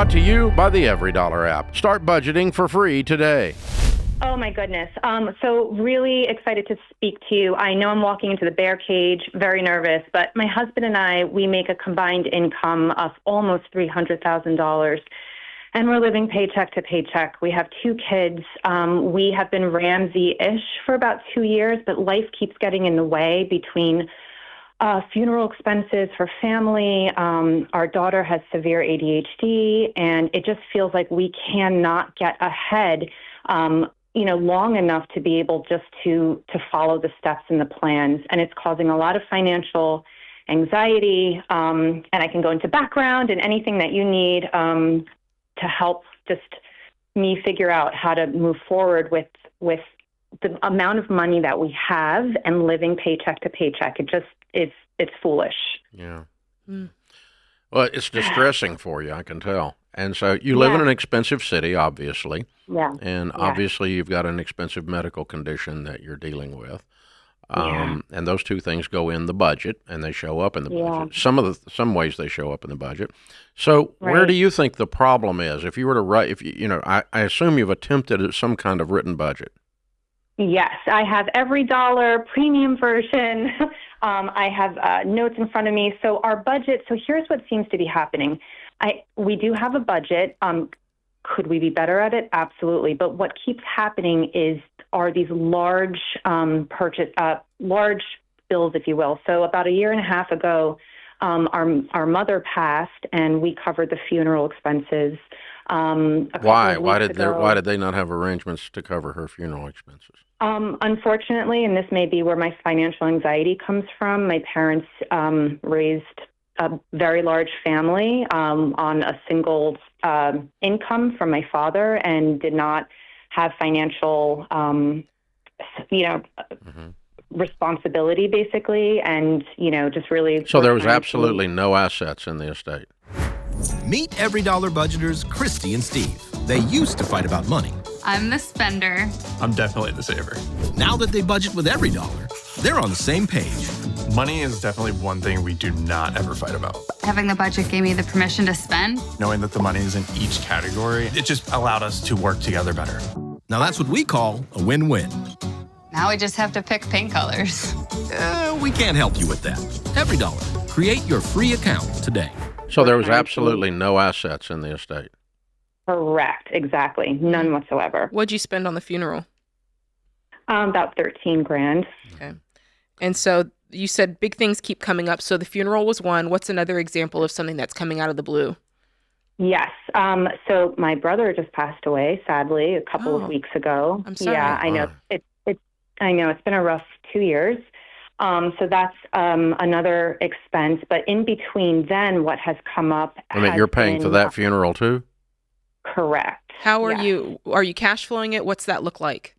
Brought to you by the Every Dollar app. Start budgeting for free today. Oh, my goodness. So really excited to speak to you. I know I'm walking into the bear cage, very nervous, but my husband and I, we make a combined income of almost $300,000, and we're living paycheck to paycheck. We have 2 kids. We have been Ramsey-ish for about 2 years, but life keeps getting in the way between funeral expenses for family. Our daughter has severe ADHD, and it just feels like we cannot get ahead long enough to be able just to follow the steps and the plans. And it's causing a lot of financial anxiety. And I can go into background and anything that you need to help just me figure out how to move forward with the amount of money that we have and living paycheck to paycheck. It's foolish. Yeah. Well, it's distressing for you, I can tell. And so you live in an expensive city, obviously. Yeah. And obviously you've got an expensive medical condition that you're dealing with. And those 2 things go in the budget, and they show up in the budget. Some ways they show up in the budget. So where do you think the problem is? If you were to write, I assume you've attempted some kind of written budget. Yes, I have Every Dollar premium version. I have notes in front of me. So our budget, so here's what seems to be happening. We do have a budget. Could we be better at it? Absolutely. But what keeps happening are these large large bills, if you will. So about 1.5 years ago, our mother passed, and we covered the funeral expenses. Why? Why did they not have arrangements to cover her funeral expenses? Unfortunately, and this may be where my financial anxiety comes from, my parents raised a very large family on a single income from my father, and did not have financial, responsibility, basically, and just really. So there was absolutely no assets in the estate. Meet Every Dollar budgeters Christy and Steve. They used to fight about money. I'm the spender. I'm definitely the saver. Now that they budget with Every Dollar, they're on the same page. Money is definitely one thing we do not ever fight about. Having the budget gave me the permission to spend. Knowing that the money is in each category, it just allowed us to work together better. Now that's what we call a win-win. Now we just have to pick paint colors. We can't help you with that. Every Dollar. Create your free account today. So there was absolutely no assets in the estate. Correct. Exactly. None whatsoever. What'd you spend on the funeral? About $13,000. Okay. And so you said big things keep coming up. So the funeral was one. What's another example of something that's coming out of the blue? Yes. So my brother just passed away, sadly, a couple of weeks ago. I'm sorry. Yeah, I know. I know it's been a rough 2 years. So that's another expense. But in between then, what has come up? I mean, you're paying for that funeral too? Correct. How are you? Are you cash flowing it? What's that look like?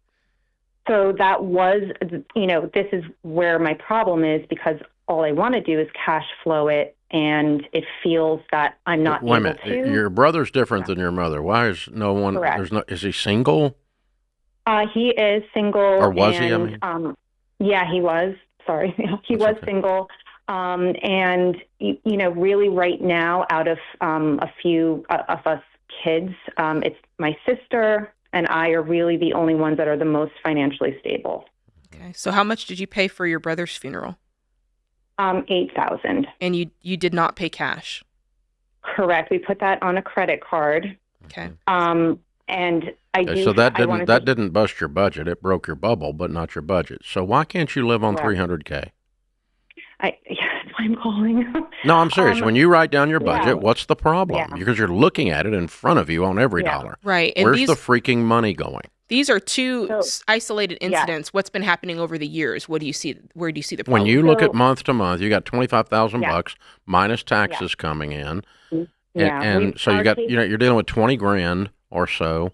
So that was, this is where my problem is, because all I want to do is cash flow it, and it feels that I'm not able to. Wait a minute. Your brother's different than your mother. Why is no one? Correct. Is he single? He is single. Or was he? I mean, yeah, he was. Sorry, he was single. And really, right now, out of a few of us kids, it's my sister and I are really the only ones that are the most financially stable. Okay. So how much did you pay for your brother's funeral? $8,000. And you did not pay cash? Correct. We put that on a credit card. Okay. And I do. So that didn't bust your budget. It broke your bubble, but not your budget. So why can't you live on $300K? That's why I'm calling. No, I'm serious. When you write down your budget, what's the problem? Yeah. Because you're looking at it in front of you on Every Dollar. Right. And where's the freaking money going? These are two isolated incidents. What's been happening over the years? What do you see? Where do you see the problem? When you look at month to month, you got $25,000 minus taxes coming in, and so you got you're dealing with $20,000 or so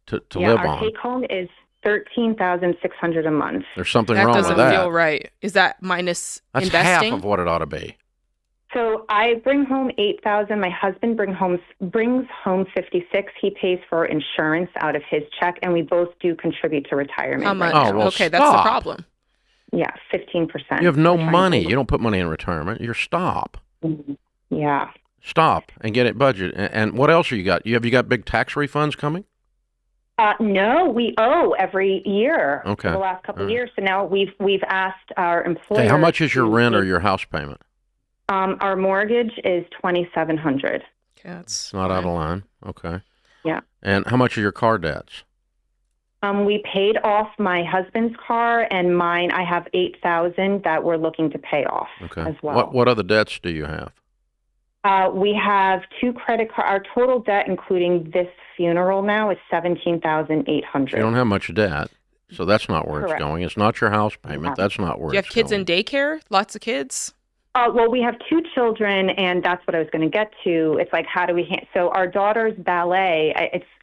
to live on. Our take home is $13,600 a month. There's something wrong with that. That doesn't feel right. Is that minus investing? That's half of what it ought to be. So I bring home $8,000. My husband brings home $56,000. He pays for insurance out of his check, and we both do contribute to retirement. How much? Oh, well, okay, that's the problem. Yeah, 15%. You have no money. You don't put money in retirement. You're stop. Yeah. Stop and get it budgeted. And what else you got? Have you got big tax refunds coming? No, we owe every year Okay. for the last couple of years. So now we've asked our employer. Okay, how much is your rent or your house payment? Our mortgage is $2,700. Okay, that's Not out of line. Okay. Yeah. And how much are your car debts? We paid off my husband's car and mine. I have $8,000 that we're looking to pay off as well. What other debts do you have? We have 2 credit cards. Our total debt, including this funeral now, is $17,800. You don't have much debt, so that's not where Correct. it's going. It's not your house payment. Yeah. That's not where Do you have it's kids going. in daycare? Lots of kids? Well, we have 2 children, and that's what I was going to get to. It's like, how do we? So our daughter's ballet.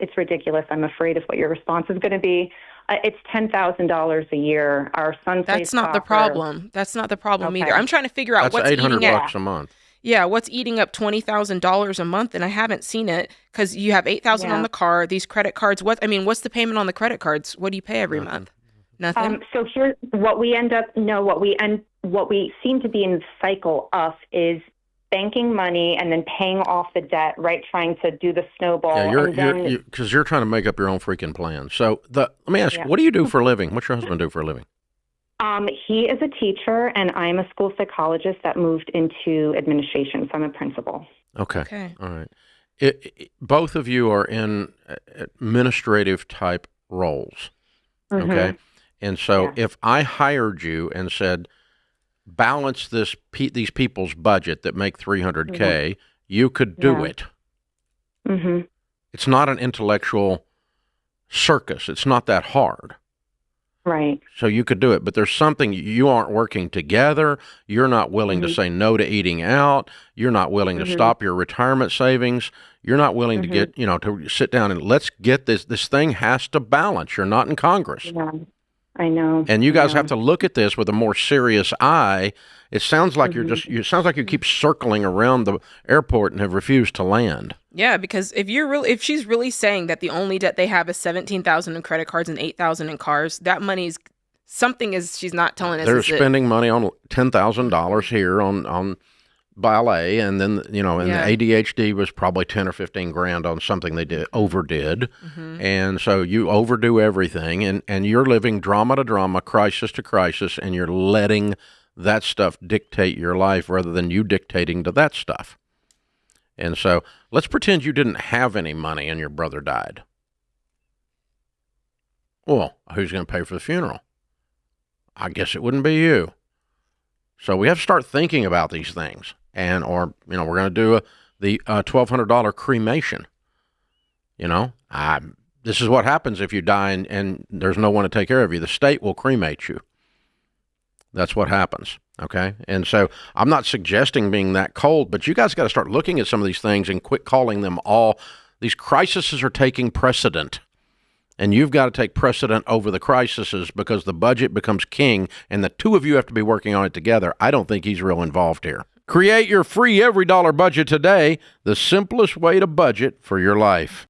It's ridiculous. I'm afraid of what your response is going to be. It's $10,000 a year. Our son plays That's not the soccer. problem. That's not the problem Okay. either. I'm trying to figure out That's what's $800 eating bucks a month. Yeah, what's eating up $20,000 a month, and I haven't seen it because you have $8,000 on the car. These credit cards. What's the payment on the credit cards? What do you pay every month? Nothing. So here's what we end up. No, what we seem to be in the cycle of is banking money and then paying off the debt. Right, trying to do the snowball. Yeah, because you're trying to make up your own freaking plan. So let me ask you, what do you do for a living? What's your husband do for a living? He is a teacher, and I'm a school psychologist that moved into administration. So I'm a principal. Okay. All right. Both of you are in administrative type roles. Mm-hmm. Okay. And so if I hired you and said, balance these people's budget that make $300K, you could do it. Mm-hmm. It's not an intellectual circus. It's not that hard. Right. So you could do it, but there's something you aren't working together. You're not willing to say no to eating out. You're not willing to stop your retirement savings. You're not willing to get, to sit down and let's get this. This thing has to balance. You're not in Congress. Yeah, I know. And you guys have to look at this with a more serious eye. It sounds like it sounds like you keep circling around the airport and have refused to land. Yeah, because if she's really saying that the only debt they have is $17,000 in credit cards and $8,000 in cars, that money's she's not telling us. They're spending money on $10,000 here on ballet, and then and the ADHD was probably 10 or 15 grand on something they overdid, and so you overdo everything, and you're living drama to drama, crisis to crisis, and you're letting that stuff dictate your life rather than you dictating to that stuff. And so let's pretend you didn't have any money and your brother died. Well, who's going to pay for the funeral? I guess it wouldn't be you. So we have to start thinking about these things. Or we're going to do the $1,200 cremation. This is what happens if you die and there's no one to take care of you. The state will cremate you. That's what happens. Okay. And so I'm not suggesting being that cold, but you guys got to start looking at some of these things and quit calling them all. These crises are taking precedent, and you've got to take precedent over the crises because the budget becomes king, and the two of you have to be working on it together. I don't think he's real involved here. Create your free every dollar budget today, the simplest way to budget for your life.